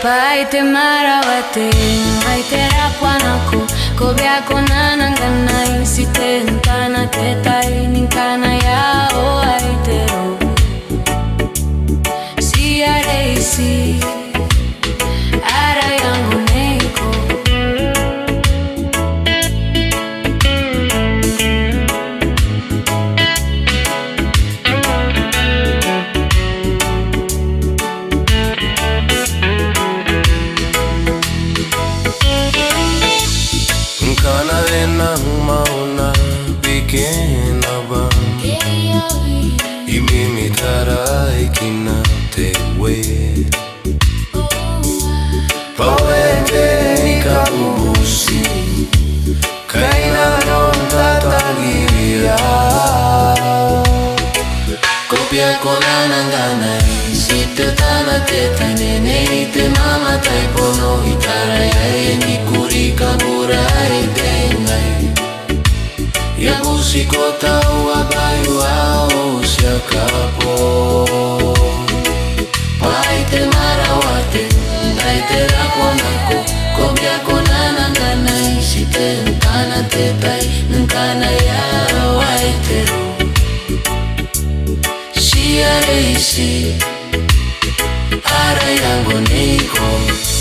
Paite marawate, paite rapuanaku, kobiako nanangana, isite nkana tetai, ninkana ya o aitero. Si areisi, ara yangu neiko. Mauna pequena bang e me imitarai que não te we Pauete ni kabusi kaina non tatagia Kopia con anangana si te tana te tane te mama tai pono itarai ni kurika burai Ya busikota uabayu au siakapo Paite marawate, daite raponako Kobia konanangana isite nkana tetai nkana ya waitero Si areisi, ara yangu neiko